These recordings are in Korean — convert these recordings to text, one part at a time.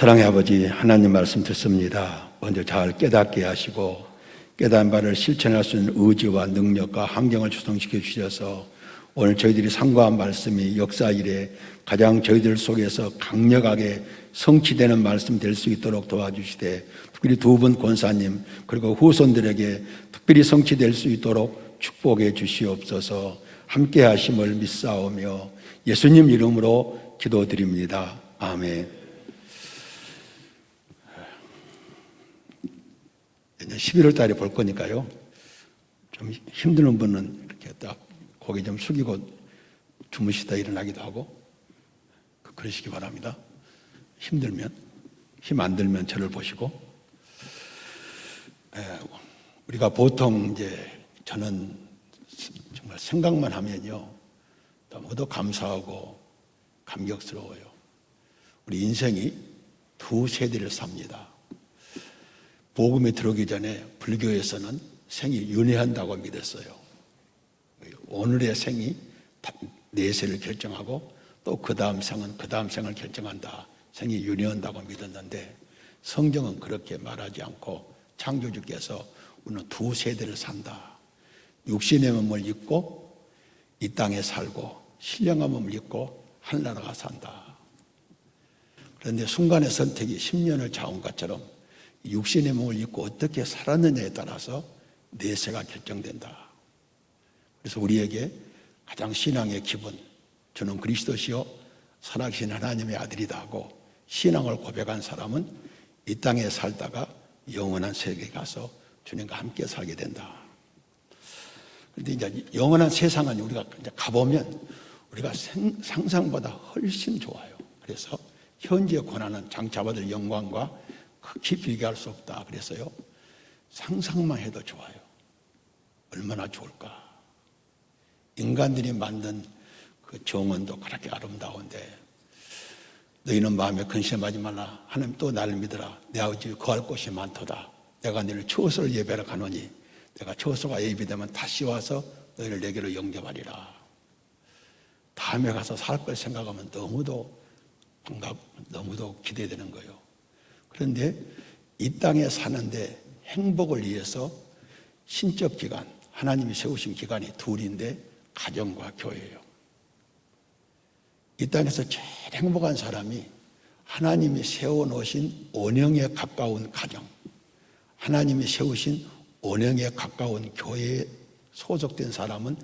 사랑의 아버지 하나님 말씀 듣습니다. 먼저 잘 깨닫게 하시고 깨달은 바를 실천할 수 있는 의지와 능력과 환경을 조성시켜 주셔서 오늘 저희들이 상고한 말씀이 역사 일에 가장 저희들 속에서 강력하게 성취되는 말씀 될 수 있도록 도와주시되, 특별히 두 분 권사님 그리고 후손들에게 특별히 성취될 수 있도록 축복해 주시옵소서. 함께 하심을 믿사오며 예수님 이름으로 기도드립니다. 아멘. 11월 달에 볼 거니까요, 좀 힘드는 분은 이렇게 딱 고개 좀 숙이고 주무시다 일어나기도 하고 그러시기 바랍니다. 힘들면, 힘 안 들면 저를 보시고. 우리가 보통 이제 저는 정말 생각만 하면요 너무도 감사하고 감격스러워요. 우리 인생이 두 세대를 삽니다. 복음에 들어오기 전에 불교에서는 생이 윤회한다고 믿었어요. 오늘의 생이 내세를 결정하고 또 그 다음 생은 그 다음 생을 결정한다. 생이 윤회한다고 믿었는데 성경은 그렇게 말하지 않고 창조주께서 우리는 두 세대를 산다. 육신의 몸을 입고 이 땅에 살고 신령한 몸을 입고 하늘나라가 산다. 그런데 순간의 선택이 10년을 잡은 것처럼 육신의 몸을 입고 어떻게 살았느냐에 따라서 내세가 결정된다. 그래서 우리에게 가장 신앙의 기본, 저는 그리스도시요 살아계신 하나님의 아들이다 하고 신앙을 고백한 사람은 이 땅에 살다가 영원한 세계에 가서 주님과 함께 살게 된다. 그런데 이제 영원한 세상은 우리가 이제 가보면 우리가 상상보다 훨씬 좋아요. 그래서 현재의 고난은 장차받을 영광과 극히 비교할 수 없다. 그래서요, 상상만 해도 좋아요. 얼마나 좋을까. 인간들이 만든 그 정원도 그렇게 아름다운데, 너희는 마음에 근심하지 말라. 하나님 또 나를 믿어라. 내 아버지 거할 곳이 많도다. 내가 너희를 처소를 예배하러 가노니 내가 처소가 예비되면 다시 와서 너희를 내게로 영접하리라. 다음에 가서 살 걸 생각하면 너무도 기대되는 거예요. 그런데 이 땅에 사는데 행복을 위해서 신적 기관, 하나님이 세우신 기관이 둘인데 가정과 교회예요. 이 땅에서 제일 행복한 사람이 하나님이 세워놓으신 원형에 가까운 가정, 하나님이 세우신 원형에 가까운 교회에 소속된 사람은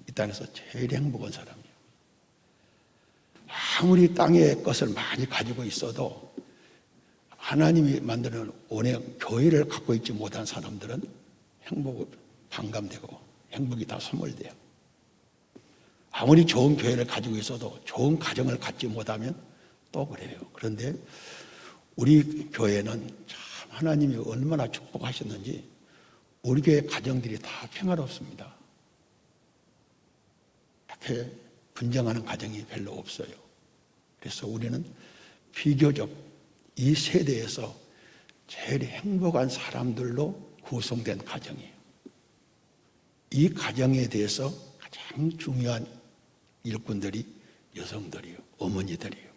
이 땅에서 제일 행복한 사람이에요. 아무리 땅의 것을 많이 가지고 있어도 하나님이 만드는 원형 교회를 갖고 있지 못한 사람들은 행복을 반감되고 행복이 다 소멸돼요. 아무리 좋은 교회를 가지고 있어도 좋은 가정을 갖지 못하면 또 그래요. 그런데 우리 교회는 참 하나님이 얼마나 축복하셨는지 우리 교회 가정들이 다 평화롭습니다. 이렇게 분쟁하는 가정이 별로 없어요. 그래서 우리는 비교적 이 세대에서 제일 행복한 사람들로 구성된 가정이에요. 이 가정에 대해서 가장 중요한 일꾼들이 여성들이에요. 어머니들이에요.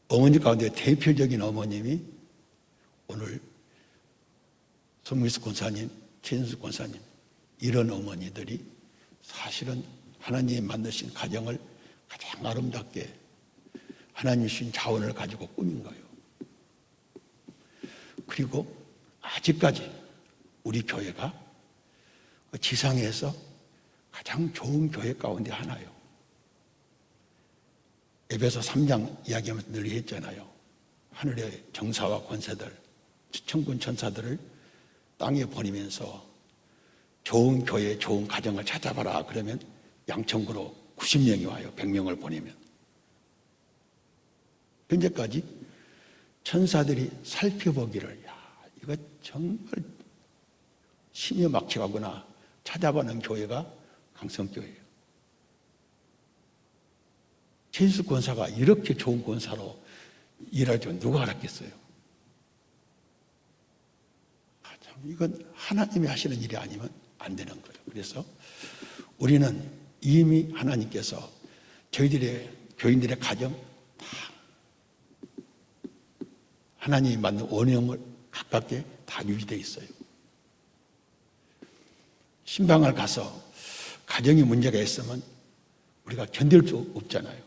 어머니 가운데 대표적인 어머님이 오늘 손미수 권사님, 최진수 권사님, 이런 어머니들이 사실은 하나님이 만드신 가정을 가장 아름답게 하나님이 주신 자원을 가지고 꾸민 거예요. 그리고 아직까지 우리 교회가 지상에서 가장 좋은 교회 가운데 하나예요. 에베소 3장 이야기하면서 늘 했잖아요. 하늘의 정사와 권세들, 천군 천사들을 땅에 보내면서 좋은 교회, 좋은 가정을 찾아봐라. 그러면 양천구로 90명이 와요. 100명을 보내면. 현재까지 천사들이 살펴보기를, 야, 이거 정말 심히 막혀가거나 찾아보는 교회가 강성교회예요. 최인수 권사가 이렇게 좋은 권사로 일할 줄 누가 알았겠어요? 참, 이건 하나님이 하시는 일이 아니면 안 되는 거예요. 그래서 우리는 이미 하나님께서 저희들의 교인들의 가정 다 하나님이 만든 원형을 가깝게 다 유지되어 있어요. 신방을 가서 가정에 문제가 있으면 우리가 견딜 수 없잖아요.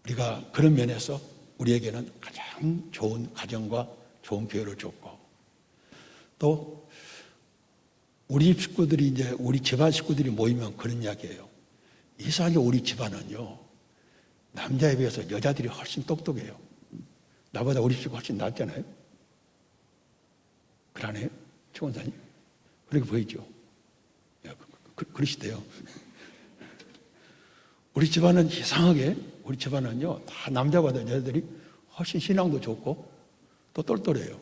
우리가 그런 면에서 우리에게는 가장 좋은 가정과 좋은 교회를 줬고, 또 우리 식구들이 이제 우리 집안 식구들이 모이면 그런 이야기예요. 이상하게 우리 집안은요, 남자에 비해서 여자들이 훨씬 똑똑해요. 나보다 우리 식구 훨씬 낫잖아요. 그러네요, 최 원사님. 그렇게 보이죠? 그러시대요. 우리 집안은 이상하게, 우리 집안은요, 다 남자보다 여자들이 훨씬 신앙도 좋고 또 똘똘해요.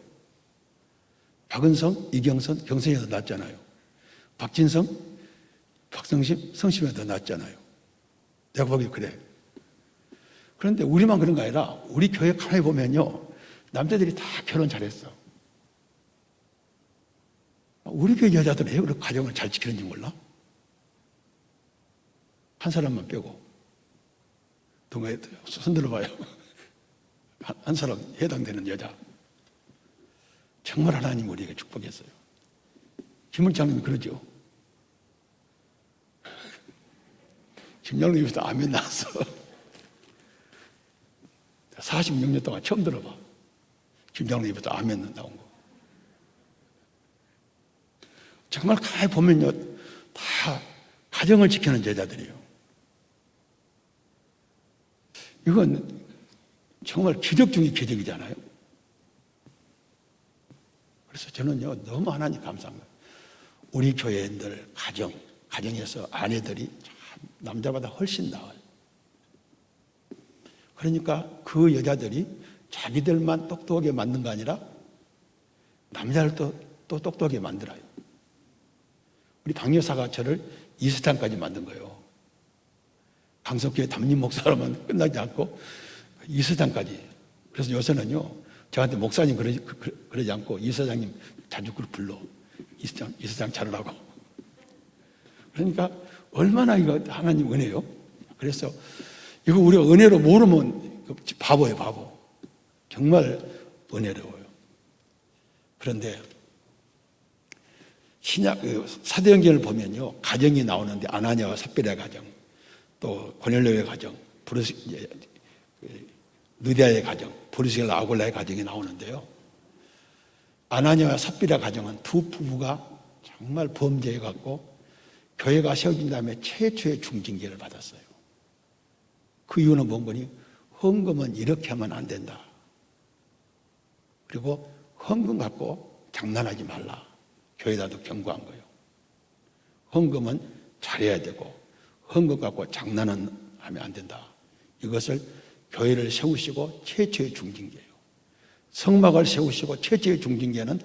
박은성, 이경선, 경선이 더 낫잖아요. 박진성, 박성심, 성심이 더 낫잖아요. 내가 보기 그래. 그런데 우리만 그런 거 아니라 우리 교회 가만히 보면요, 남자들이 다 결혼 잘했어. 우리 교회 여자들은 왜 그렇게 가정을 잘 지키는지 몰라? 한 사람만 빼고. 동아에 손 들어봐요. 한 사람 해당되는 여자. 정말 하나님 우리에게 축복했어요. 김물장님이 그러죠. 김장로님부터 아멘 나왔어. 46년 동안 처음 들어봐. 김장로님부터 아멘 나온 거. 정말 가만히 보면요, 다 가정을 지키는 여자들이에요. 이건 정말 기적 중의 기적이잖아요. 그래서 저는요, 너무 하나님 감사한 거예요. 우리 교회인들 가정에서 아내들이 참 남자보다 훨씬 나아요. 그러니까 그 여자들이 자기들만 똑똑하게 만든 거 아니라 남자를 또 똑똑하게 만들어요. 우리 박 여사가 저를 이스탄까지 만든 거예요. 강석교회 담임 목사로만 끝나지 않고 이사장까지. 그래서 요새는요, 저한테 목사님 그러지 않고 이사장님 자주 그걸 불러. 이사장 차르라고. 그러니까 얼마나 이거 하나님 은혜요. 그래서 이거 우리가 은혜로 모르면 바보예요, 바보. 정말 은혜로워요. 그런데 신약 사도행전을 보면요, 가정이 나오는데 아나니아와 삽비라의 가정, 또 고넬료의 가정, 느디아의 가정, 브루스겔라 아굴라의 가정이 나오는데요. 아나니아와 삽비라 가정은 두 부부가 정말 범죄해갖고 교회가 세워진 다음에 최초의 중징계를 받았어요. 그 이유는 뭔 거니? 헌금은 이렇게 하면 안 된다. 그리고 헌금 갖고 장난하지 말라. 교회에다도 경고한 거예요. 헌금은 잘해야 되고 헌금 갖고 장난은 하면 안 된다. 이것을 교회를 세우시고 최초의 중징계예요. 성막을 세우시고 최초의 중징계는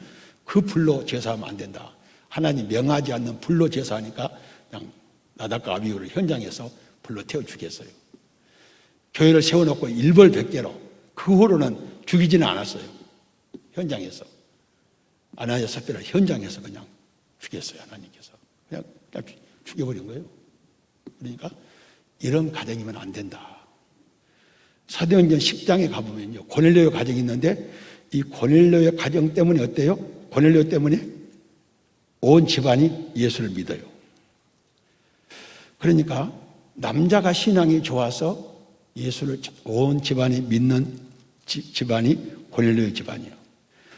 그 불로 제사하면 안 된다. 하나님 명하지 않는 불로 제사하니까 그냥 나답과 아비후를 현장에서 불로 태워 죽였어요. 교회를 세워놓고 일벌백계로 그 후로는 죽이지는 않았어요. 현장에서. 아나니아 삽비라 현장에서 그냥 죽였어요. 하나님께서. 그냥 죽여버린 거예요. 그러니까 이런 가정이면 안 된다. 사도행전 10장에 가보면요, 고넬료의 가정이 있는데 이 고넬료의 가정 때문에 어때요? 고넬료 때문에 온 집안이 예수를 믿어요. 그러니까 남자가 신앙이 좋아서 예수를 온 집안이 믿는 집안이 고넬료의 집안이에요.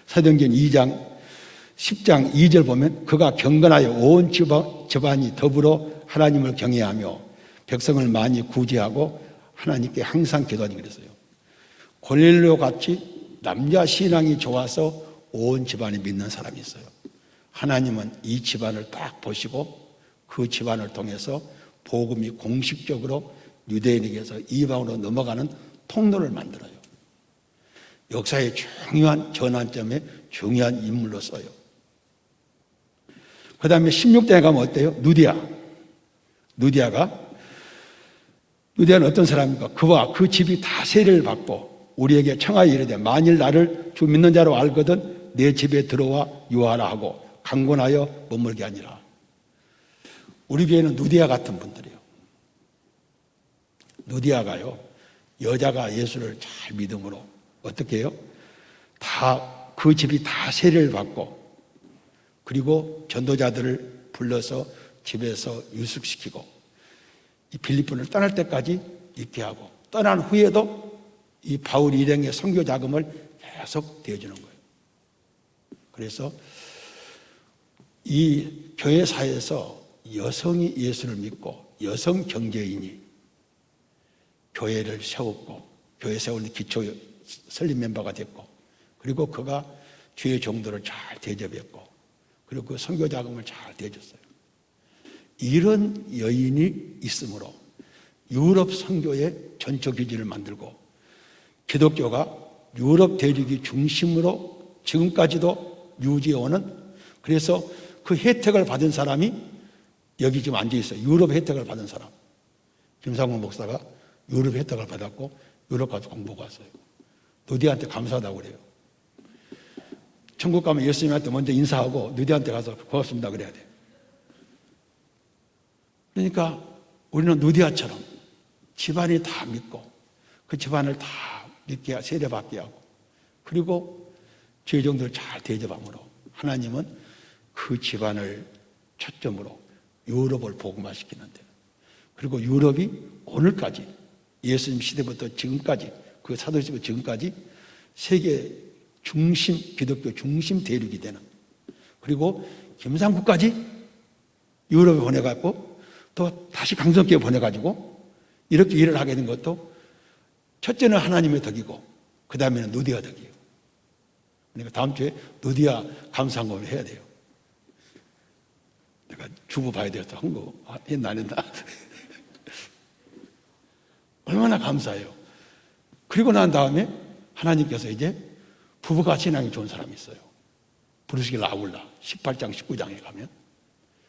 사도행전 10장 2절 보면 그가 경건하여 온 집안이 더불어 하나님을 경외하며 백성을 많이 구제하고 하나님께 항상 기도하니 그랬어요. 고넬료 같이 남자 신앙이 좋아서 온 집안이 믿는 사람이 있어요. 하나님은 이 집안을 딱 보시고 그 집안을 통해서 복음이 공식적으로 유대인에게서 이방으로 넘어가는 통로를 만들어요. 역사의 중요한 전환점에 중요한 인물로 써요. 그 다음에 16장에 가면 어때요? 누디아는 어떤 사람입니까? 그와 그 집이 다 세례를 받고 우리에게 청하여 이르되 만일 나를 주 믿는 자로 알거든 내 집에 들어와 유하라 하고 강권하여 머물게 하니라. 우리 교회는 누디아 같은 분들이에요. 누디아가요, 여자가 예수를 잘 믿음으로 어떻게 해요? 그 집이 다 세례를 받고, 그리고 전도자들을 불러서 집에서 유숙시키고, 이 빌립보를 떠날 때까지 있게 하고, 떠난 후에도 이 바울 일행의 선교 자금을 계속 대주는 거예요. 그래서 이 교회사에서 여성이 예수를 믿고 여성 경제인이 교회를 세웠고, 교회 세우는 기초 설립 멤버가 됐고, 그리고 그가 주의 종도를 잘 대접했고, 그리고 그 선교 자금을 잘 대줬어요. 이런 여인이 있으므로 유럽 선교의 전초 기지를 만들고, 기독교가 유럽 대륙이 중심으로 지금까지도 유지해오는, 그래서 그 혜택을 받은 사람이 여기 지금 앉아 있어요. 유럽 혜택을 받은 사람. 김상훈 목사가 유럽 혜택을 받았고 유럽 가서 공부하고 왔어요. 누디한테 감사하다고 그래요. 천국 가면 예수님한테 먼저 인사하고 누디한테 가서 고맙습니다 그래야 돼요. 그러니까 우리는 누디아처럼 집안이 다 믿고, 그 집안을 다 믿게 세례받게 하고, 그리고 죄종들을 잘 대접함으로 하나님은 그 집안을 초점으로 유럽을 복음화시키는데, 그리고 유럽이 오늘까지 예수님 시대부터 지금까지, 그 사도시대부터 지금까지 세계 중심, 기독교 중심 대륙이 되는, 그리고 김상국까지 유럽에 보내갖고 또 다시 강성교회 보내가지고 이렇게 일을 하게 된 것도 첫째는 하나님의 덕이고 그 다음에는 누디아 덕이에요. 그러니까 다음 주에 누디아 감사한금을 해야 돼요. 내가 주부 봐야 돼서 한 거 했나 안 했나. 얼마나 감사해요. 그리고 난 다음에 하나님께서 이제 부부가 신앙이 좋은 사람이 있어요. 브루스길 아굴라 18장 19장에 가면,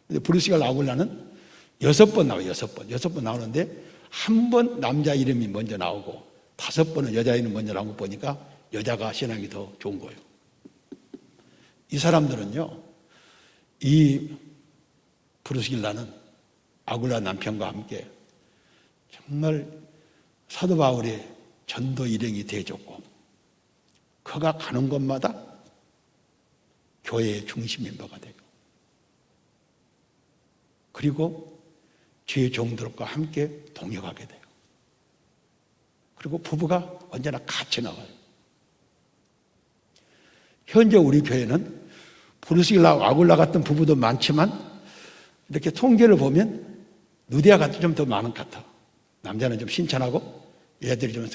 근데 브루스길 아굴라는 6번 나와요. 6번 나오는데 한 번 남자 이름이 먼저 나오고 5번은 여자 이름이 먼저 나온 거 보니까 여자가 신앙이 더 좋은 거예요. 이 사람들은요, 이 브루스길라는 아굴라 남편과 함께 정말 사도 바울의 전도 일행이 되어줬고, 그가 가는 곳마다 교회의 중심 멤버가 되고, 그리고 주의 종들과 함께 동역하게 돼요. 그리고 부부가 언제나 같이 나와요. 현재 우리 교회는 브루스길라 아굴라 같은 부부도 많지만 이렇게 통계를 보면 누디아 같은 좀 더 많은 것 같아. 남자는 좀 신천하고 여자들이 좀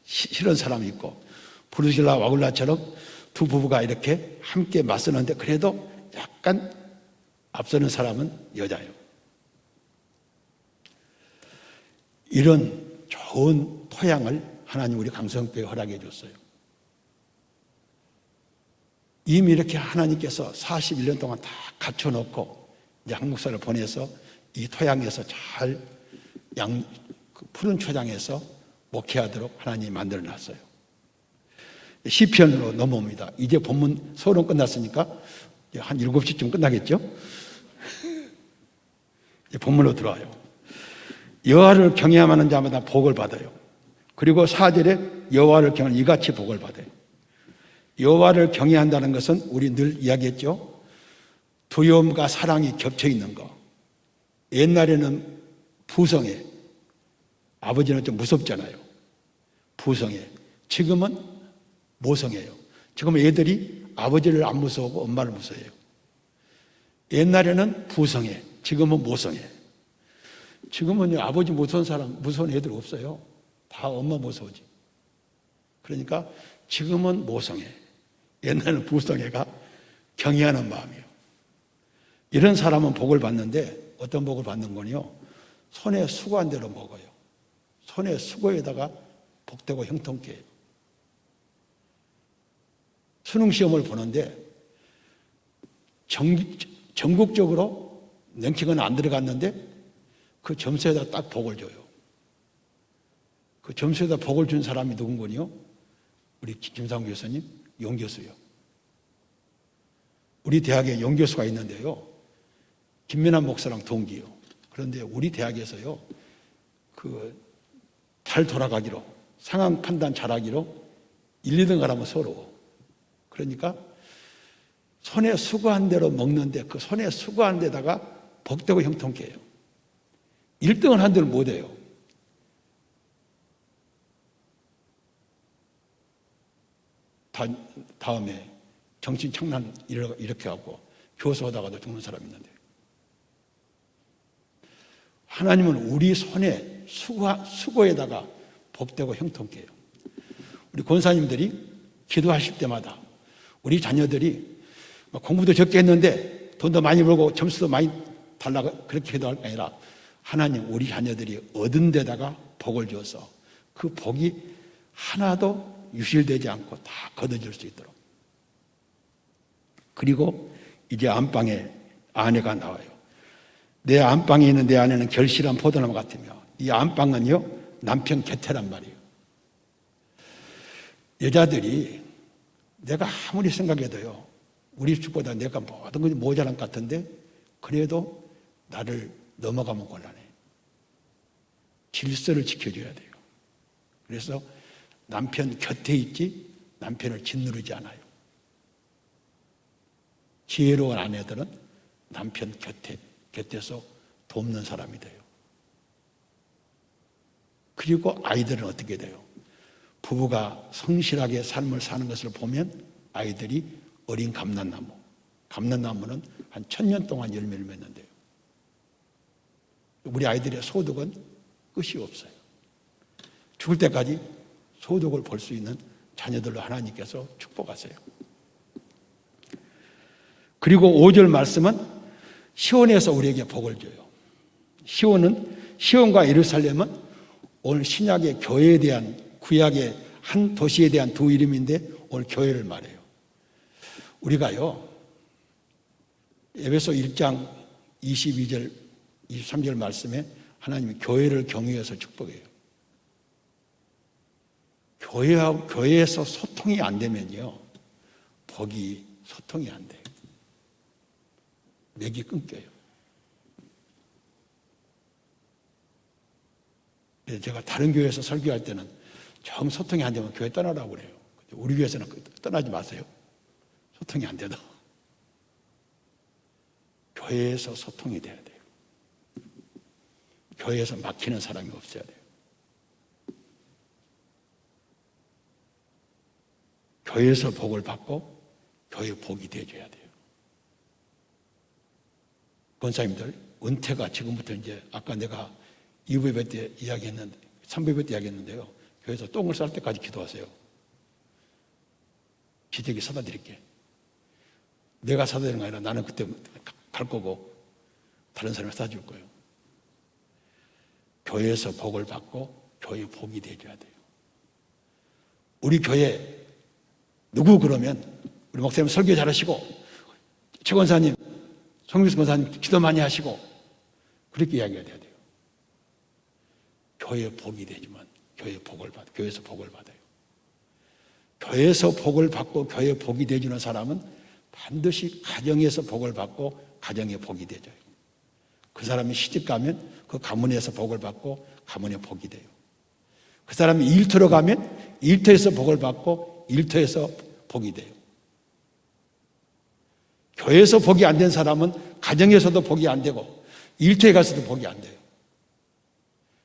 싫은 사람이 있고, 브루스길라 아굴라처럼 두 부부가 이렇게 함께 맞서는데 그래도 약간 앞서는 사람은 여자예요. 이런 좋은 토양을 하나님 우리 강성교회에 허락해 줬어요. 이미 이렇게 하나님께서 41년 동안 다 갖춰놓고 이제 한국사를 보내서 이 토양에서 잘 푸른 초장에서 목회하도록 하나님이 만들어 놨어요. 시편으로 넘어옵니다. 이제 본문 서론 끝났으니까 한 7시쯤 끝나겠죠? 이제 본문으로 들어와요. 여호와를 경외하는 자마다 복을 받아요. 그리고 4절에 여호와를 경외하는 이같이 복을 받아요. 여호와를 경외한다는 것은 우리 늘 이야기했죠. 두려움과 사랑이 겹쳐 있는 거. 옛날에는 부성애, 아버지는 좀 무섭잖아요. 부성애. 지금은 모성애예요. 지금은 애들이 아버지를 안 무서워하고 엄마를 무서워해요. 옛날에는 부성애, 지금은 모성애. 지금은 아버지 무서운 애들 없어요. 다 엄마 무서워지. 그러니까 지금은 모성애, 옛날에는 부성애가 경외하는 마음이에요. 이런 사람은 복을 받는데 어떤 복을 받는 거요? 손에 수고한 대로 먹어요. 손에 수고에다가 복되고 형통케 해요. 수능시험을 보는데 전국적으로 랭킹은 안 들어갔는데 그 점수에다 딱 복을 줘요. 그 점수에다 복을 준 사람이 누군군요? 우리 김상우 교수님, 용 교수요. 우리 대학에 용 교수가 있는데요. 김민환 목사랑 동기요. 그런데 우리 대학에서요, 잘 돌아가기로 상황 판단 잘하기로 1, 2등 하라면 서러워. 그러니까 손에 수고한 대로 먹는데 그 손에 수고한 데다가 복되고 형통케 해요. 1등을 한 대로 못해요. 다음에 정신착란 이렇게 하고 교수하다가도 죽는 사람이 있는데, 하나님은 우리 손에 수고에다가 복되고 형통케 해요. 우리 권사님들이 기도하실 때마다 우리 자녀들이 공부도 적게 했는데 돈도 많이 벌고 점수도 많이 달라고 그렇게 기도할 게 아니라, 하나님 우리 자녀들이 얻은 데다가 복을 줘서 그 복이 하나도 유실되지 않고 다 거둬줄 수 있도록. 그리고 이제 안방에 아내가 나와요. 내 안방에 있는 내 아내는 결실한 포도나무 같으며, 이 안방은요 남편 곁에란 말이에요. 여자들이 내가 아무리 생각해도요 우리 집보다 내가 모든 것이 모자란 것 같은데 그래도 나를 넘어가면 곤란해. 질서를 지켜줘야 돼요. 그래서 남편 곁에 있지 남편을 짓누르지 않아요. 지혜로운 아내들은 남편 곁에서 돕는 사람이 돼요. 그리고 아이들은 어떻게 돼요? 부부가 성실하게 삶을 사는 것을 보면 아이들이 어린 감람나무는 한 1000년 동안 열매를 맺는데요. 우리 아이들의 소득은 끝이 없어요. 죽을 때까지 소득을 볼 수 있는 자녀들로 하나님께서 축복하세요. 그리고 5절 말씀은 시온에서 우리에게 복을 줘요. 시온과 예루살렘은 오늘 신약의 교회에 대한, 구약의 한 도시에 대한 두 이름인데 오늘 교회를 말해요. 우리가요 에베소 1장 22절 23절 말씀에 하나님이 교회를 경유해서 축복해요. 교회에서 소통이 안 되면요 복이 소통이 안 돼요. 맥이 끊겨요. 그래서 제가 다른 교회에서 설교할 때는 정 소통이 안 되면 교회 떠나라고 그래요. 우리 교회에서는 떠나지 마세요. 소통이 안 돼도 교회에서 소통이 돼야 돼요. 교회에서 막히는 사람이 없어야 돼요. 교회에서 복을 받고 교회 복이 돼줘야 돼요. 권사님들, 은퇴가 지금부터 이제 아까 내가 2부 예배 때 이야기했는데, 3부 예배 때 이야기했는데요. 교회에서 똥을 쌀 때까지 기도하세요. 기저귀 사다 드릴게. 내가 사다 드리는 거 아니라 나는 그때 갈 거고 다른 사람이 사다 줄 거예요. 교회에서 복을 받고 교회 복이 돼줘야 돼요. 우리 교회 누구 그러면 우리 목사님 설교 잘하시고 최 권사님, 송민수 권사님 기도 많이 하시고 그렇게 이야기가 돼야 돼요. 교회 복이 되지만 교회에서 복을 받아요. 교회에서 복을 받고 교회 복이 되주는 사람은 반드시 가정에서 복을 받고 가정에 복이 되져요. 그 사람이 시집 가면 그 가문에서 복을 받고 가문에 복이 돼요. 그 사람이 일터로 가면 일터에서 복을 받고 일터에서 복이 돼요. 교회에서 복이 안 된 사람은 가정에서도 복이 안 되고 일터에 가서도 복이 안 돼요.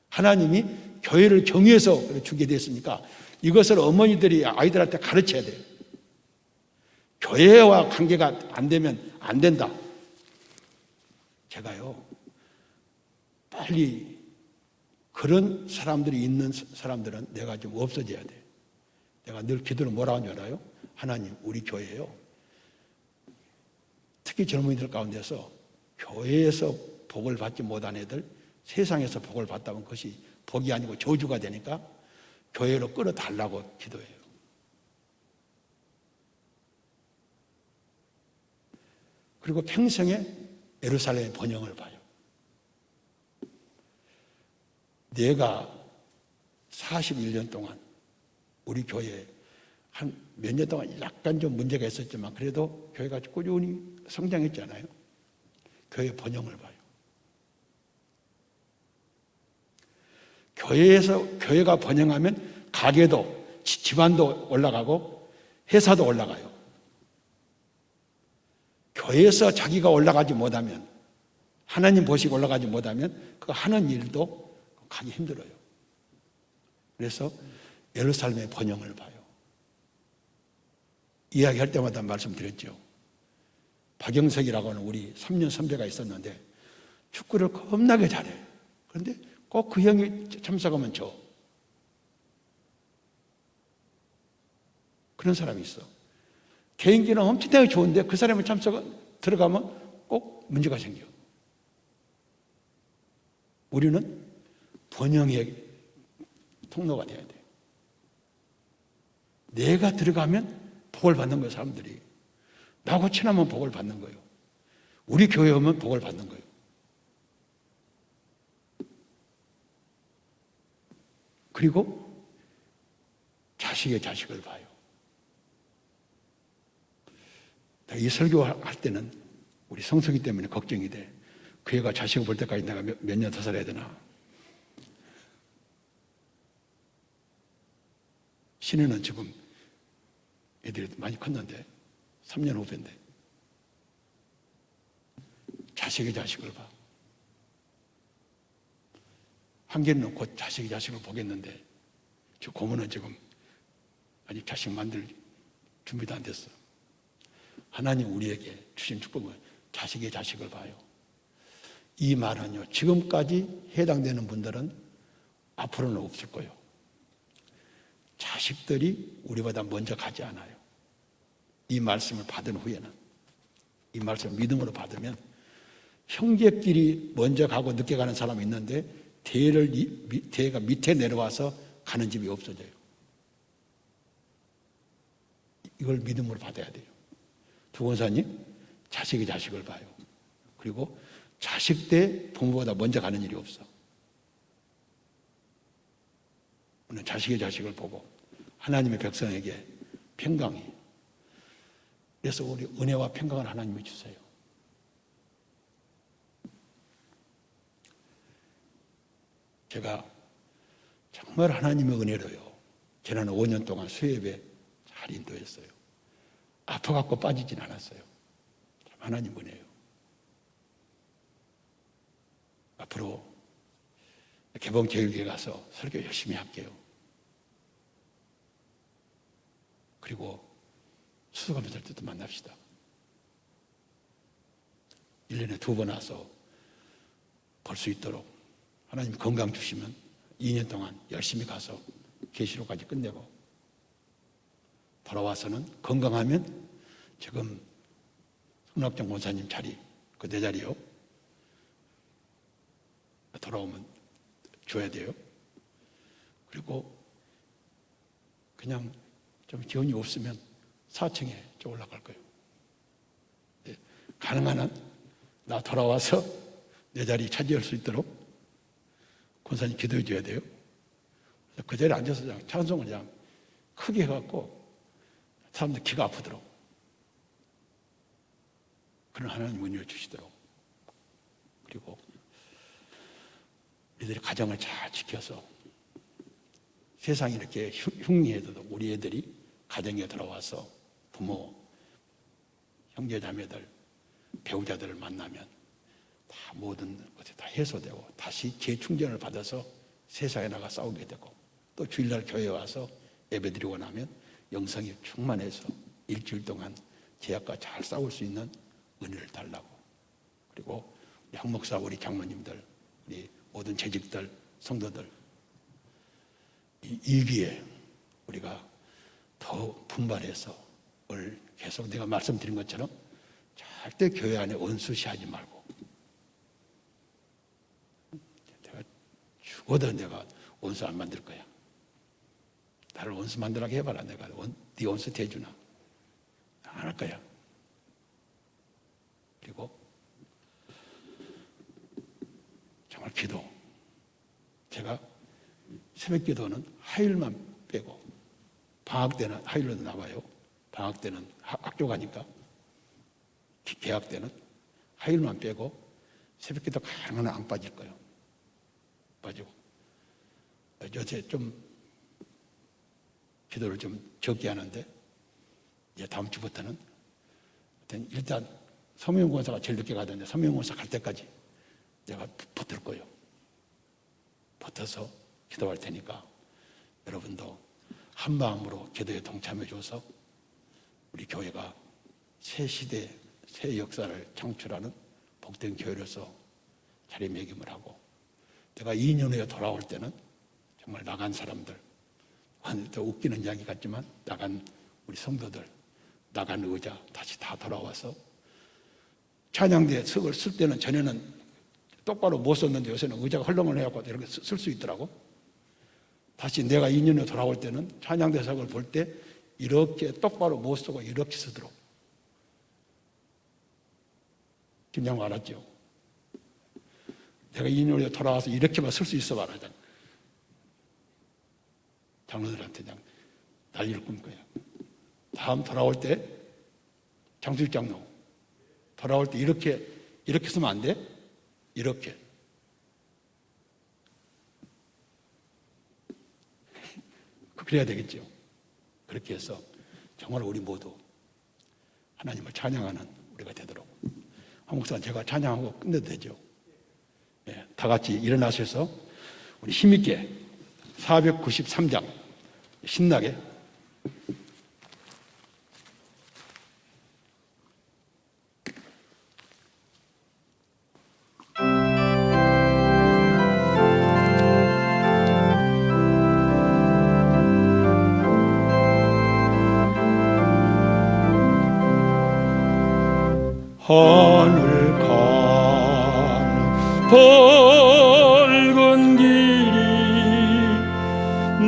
하나님이 교회를 경유해서 주게 됐으니까 이것을 어머니들이 아이들한테 가르쳐야 돼요. 교회와 관계가 안 되면 안 된다. 제가요 빨리 그런 사람들이 있는 사람들은 내가 좀 없어져야 돼. 내가 늘 기도를 뭐라고 하는 줄 알아요? 하나님, 우리 교회요 특히 젊은이들 가운데서 교회에서 복을 받지 못한 애들 세상에서 복을 받다면 그것이 복이 아니고 저주가 되니까 교회로 끌어달라고 기도해요. 그리고 평생에 예루살렘의 번영을 봐요. 내가 41년 동안 우리 교회에 한 몇 년 동안 약간 좀 문제가 있었지만 그래도 교회가 꾸준히 성장했잖아요. 교회 번영을 봐요. 교회가 번영하면 가게도, 집안도 올라가고 회사도 올라가요. 교회에서 자기가 올라가지 못하면, 하나님 보시고 올라가지 못하면 그 하는 일도 가기 힘들어요. 그래서 예루살렘의 번영을 봐요. 이야기할 때마다 말씀드렸죠. 박영석이라고 하는 우리 3년 선배가 있었는데 축구를 겁나게 잘해. 그런데 꼭 그 형이 참석하면 져. 그런 사람이 있어. 개인기는 엄청나게 좋은데 그 사람이 들어가면 꼭 문제가 생겨. 우리는 번영의 통로가 돼야 돼. 내가 들어가면 복을 받는 거예요, 사람들이. 나하고 친하면 복을 받는 거예요. 우리 교회 오면 복을 받는 거예요. 그리고 자식의 자식을 봐요. 이 설교할 때는 우리 성수기 때문에 걱정이 돼. 그 애가 자식을 볼 때까지 내가 몇 년 더 살아야 되나. 신우는 지금 애들이 많이 컸는데 3년 후배인데 자식의 자식을 봐. 한계는 곧 자식의 자식을 보겠는데 저 고모는 지금 아직 자식 만들 준비도 안 됐어. 하나님 우리에게 주신 축복은 자식의 자식을 봐요. 이 말은요, 지금까지 해당되는 분들은 앞으로는 없을 거예요. 자식들이 우리보다 먼저 가지 않아요. 이 말씀을 받은 후에는, 이 말씀을 믿음으로 받으면 형제끼리 먼저 가고 늦게 가는 사람이 있는데 대가 밑에 내려와서 가는 집이 없어져요. 이걸 믿음으로 받아야 돼요. 두 권사님, 자식이 자식을 봐요. 그리고 자식 때 부모보다 먼저 가는 일이 없어. 오늘 자식의 자식을 보고 하나님의 백성에게 평강이. 그래서 우리 은혜와 평강을 하나님이 주세요. 제가 정말 하나님의 은혜로요. 지난 5년 동안 수협에 잘 인도했어요. 아파갖고 빠지진 않았어요. 참 하나님 은혜예요. 앞으로 개봉교육에 가서 설교 열심히 할게요. 그리고 수수감사절 때도 만납시다. 1년에 2번 와서 볼 수 있도록 하나님 건강 주시면 2년 동안 열심히 가서 계시록까지 끝내고 돌아와서는 건강하면 지금 손학정 권사님 자리, 그 내 자리요. 돌아오면 줘야 돼요. 그리고 그냥 좀 기운이 없으면 4층에 좀 올라갈 거예요. 네. 가능한 한 나 돌아와서 내 자리 차지할 수 있도록 권사님 기도해 줘야 돼요. 그 자리에 앉아서 그냥 찬송을 그냥 크게 해갖고 사람들 귀가 아프도록 그런 하나님 은혜를 주시도록. 그리고 우리들이 가정을 잘 지켜서 세상이 이렇게 흉리해도 우리 애들이 가정에 들어와서 부모, 형제 자매들, 배우자들을 만나면 다 모든 것이 다 해소되고 다시 재충전을 받아서 세상에 나가 싸우게 되고 또 주일날 교회에 와서 예배드리고 나면 영성이 충만해서 일주일 동안 죄악과 잘 싸울 수 있는 은혜를 달라고. 그리고 우리 항목사, 우리 장로님들, 우리 모든 재직들, 성도들 이 기회에 우리가 더 분발해서 오늘 계속 내가 말씀드린 것처럼 절대 교회 안에 원수시하지 말고 내가 죽어도 내가 원수 안 만들 거야. 나를 원수 만들라고 해봐라. 내가 네 원수 대주나 안 할 거야. 그리고 정말 기도. 제가 새벽 기도는 화요일만 빼고 방학 때는 화요일로도 나와요. 방학 때는 학교 가니까 개학 때는 화요일만 빼고 새벽 기도 가능한 안 빠질 거예요. 빠지고 요새 좀 기도를 좀 적게 하는데, 이제 다음 주부터는 일단 서명권사가 제일 늦게 가던데 서명권사 갈 때까지 내가 붙을 거예요. 붙어서 기도할 테니까 여러분도 한 마음으로 기도에 동참해 줘서 우리 교회가 새 시대, 새 역사를 창출하는 복된 교회로서 자리매김을 하고, 내가 2년 후에 돌아올 때는 정말 나간 사람들, 더 웃기는 이야기 같지만 나간 우리 성도들, 나간 의자 다시 다 돌아와서 찬양대에 석을 쓸 때는 전에는 똑바로 못 썼는데 요새는 의자가 헐렁헐렁해갖고 이렇게 쓸 수 있더라고. 다시 내가 2년 후에 돌아올 때는 찬양대석을 볼 때 이렇게 똑바로 못 쓰고 이렇게 쓰도록. 김장 알았죠? 내가 2년 후에 돌아와서 이렇게만 쓸 수 있어 말하자. 장로들한테 그냥 난리를 꾼 거야. 다음 돌아올 때 장수익 장로 돌아올 때 이렇게 쓰면 안 돼? 이렇게. 그래야 되겠죠. 그렇게 해서 정말 우리 모두 하나님을 찬양하는 우리가 되도록. 한 목사는 제가 찬양하고 끝내도 되죠. 예, 다 같이 일어나셔서 우리 힘있게 493장 신나게 하늘 가는 밝은 길이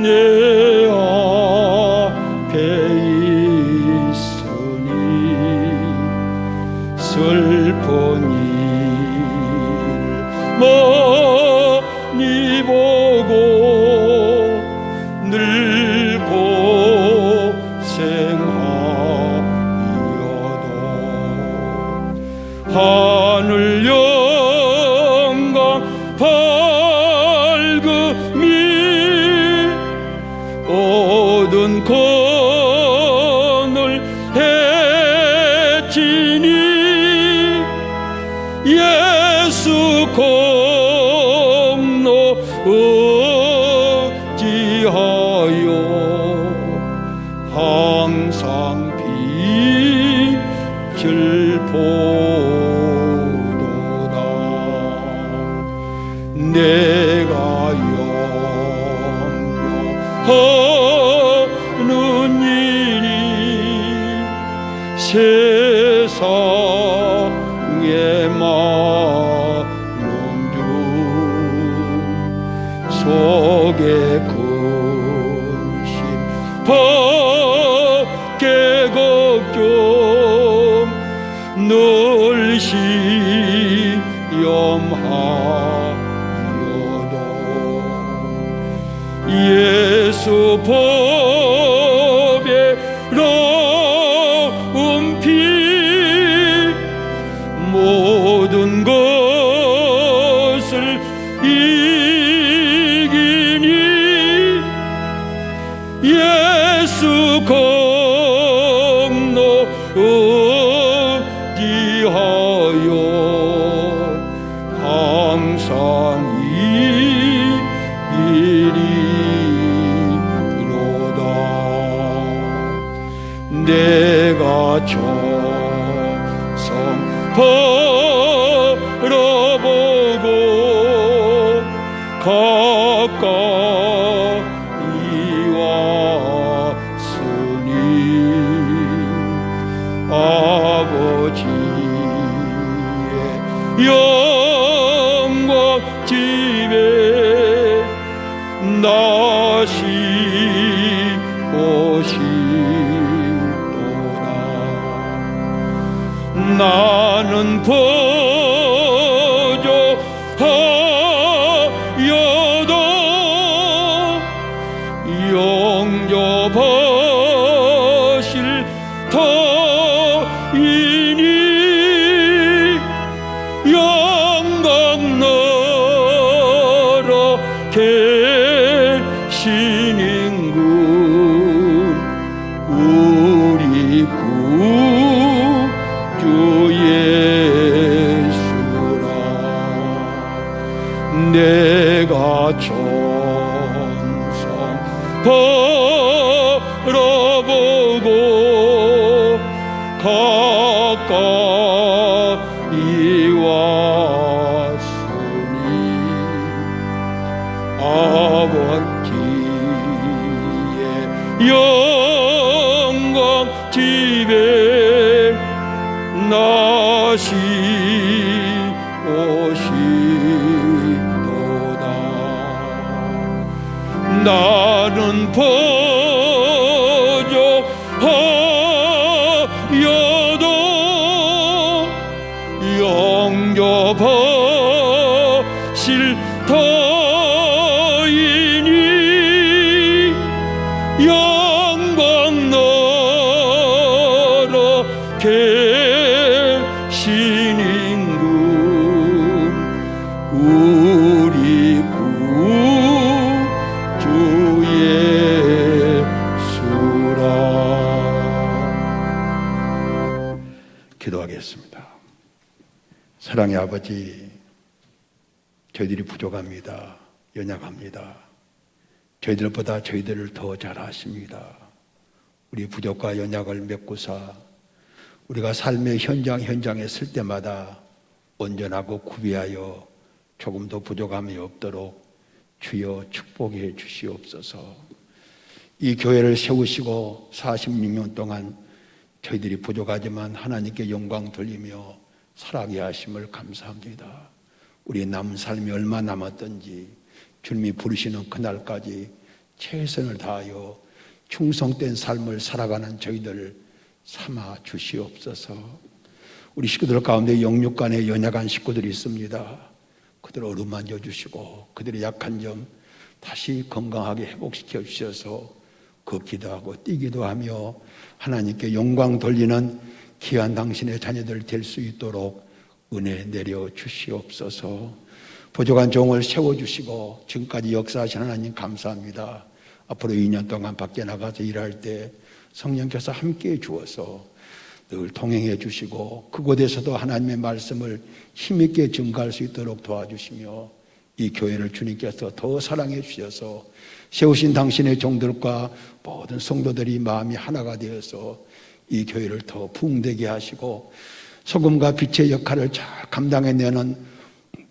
내 앞에 있으니 슬픈 일을 많이 보고 늘 고생하여도 하늘 영광 밝음이 어두운 그늘 해지니 예수 공로 의지하여 항상 빛을 보도다. 내가 염려하는 일이 세상의 많은 중 속에 근심 밖에 걱정 늘 시험하여도 예수 보배로운 피 모든 것을 이기니 예수 공로 의지하여 항상 이기리로다. 내가 저성 바라보고 가까이 왔으니 아버지의 영광 집에 다시 오시도다. 나는 보조하여도 영접하실 터이니 영광 나라 계신 인구 천성 바라보고 가까이 왔으니 아버지의 영광 집에 나시 오시도다. 나는 부족하여도 영접하실 터이니 영광 너로 계신 임금 우리 주 예수라. 기도하겠습니다. 사랑의 아버지, 저희들이 부족합니다. 연약합니다. 저희들보다 저희들을 더 잘 아십니다. 우리 부족과 연약을 메꾸사 우리가 삶의 현장에 쓸 때마다 온전하고 구비하여 조금도 부족함이 없도록 주여 축복해 주시옵소서. 이 교회를 세우시고 46년 동안 저희들이 부족하지만 하나님께 영광 돌리며 살아가게 하심을 감사합니다. 우리 남은 삶이 얼마 남았든지 주님이 부르시는 그날까지 최선을 다하여 충성된 삶을 살아가는 저희들 삼아 주시옵소서. 우리 식구들 가운데 영육간에 연약한 식구들이 있습니다. 그들 어루만져 주시고 그들의 약한 점 다시 건강하게 회복시켜 주셔서 걷기도 하고 뛰기도 하며 하나님께 영광 돌리는 귀한 당신의 자녀들 될 수 있도록 은혜 내려 주시옵소서. 부족한 종을 세워주시고 지금까지 역사하신 하나님 감사합니다. 앞으로 2년 동안 밖에 나가서 일할 때 성령께서 함께해 주어서 늘 동행해 주시고 그곳에서도 하나님의 말씀을 힘있게 증거할 수 있도록 도와주시며 이 교회를 주님께서 더 사랑해 주셔서 세우신 당신의 종들과 모든 성도들이 마음이 하나가 되어서 이 교회를 더 부흥되게 하시고 소금과 빛의 역할을 잘 감당해내는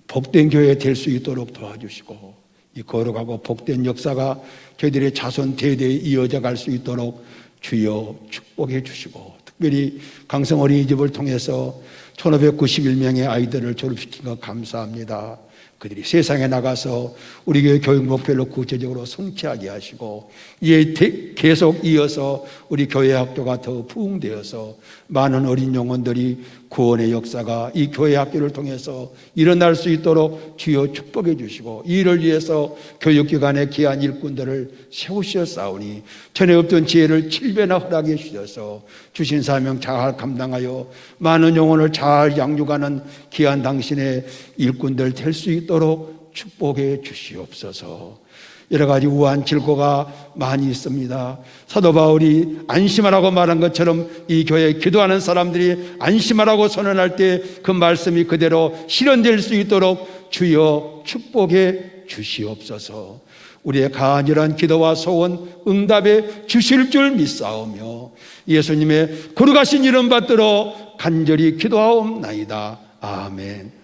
복된 교회 될 수 있도록 도와주시고 이 거룩하고 복된 역사가 저희들의 자손 대대에 이어져 갈 수 있도록 주여 축복해 주시고 특별히 강성 어린이집을 통해서 1591명의 아이들을 졸업시킨 것 감사합니다. 그들이 세상에 나가서 우리 교회 교육 목표를 구체적으로 성취하게 하시고 이에 계속 이어서 우리 교회 학교가 더 부흥되어서 많은 어린 영혼들이 구원의 역사가 이 교회 학교를 통해서 일어날 수 있도록 주여 축복해 주시고 이를 위해서 교육기관의 귀한 일꾼들을 세우셨사오니 전에 없던 지혜를 7배나 허락해 주셔서 주신 사명 잘 감당하여 많은 영혼을 잘 양육하는 귀한 당신의 일꾼들 될 수 있도록 축복해 주시옵소서. 여러 가지 우한 질고가 많이 있습니다. 사도 바울이 안심하라고 말한 것처럼 이 교회에 기도하는 사람들이 안심하라고 선언할 때 그 말씀이 그대로 실현될 수 있도록 주여 축복해 주시옵소서. 우리의 간절한 기도와 소원 응답해 주실 줄 믿사오며 예수님의 거룩하신 이름 받들어 간절히 기도하옵나이다. 아멘.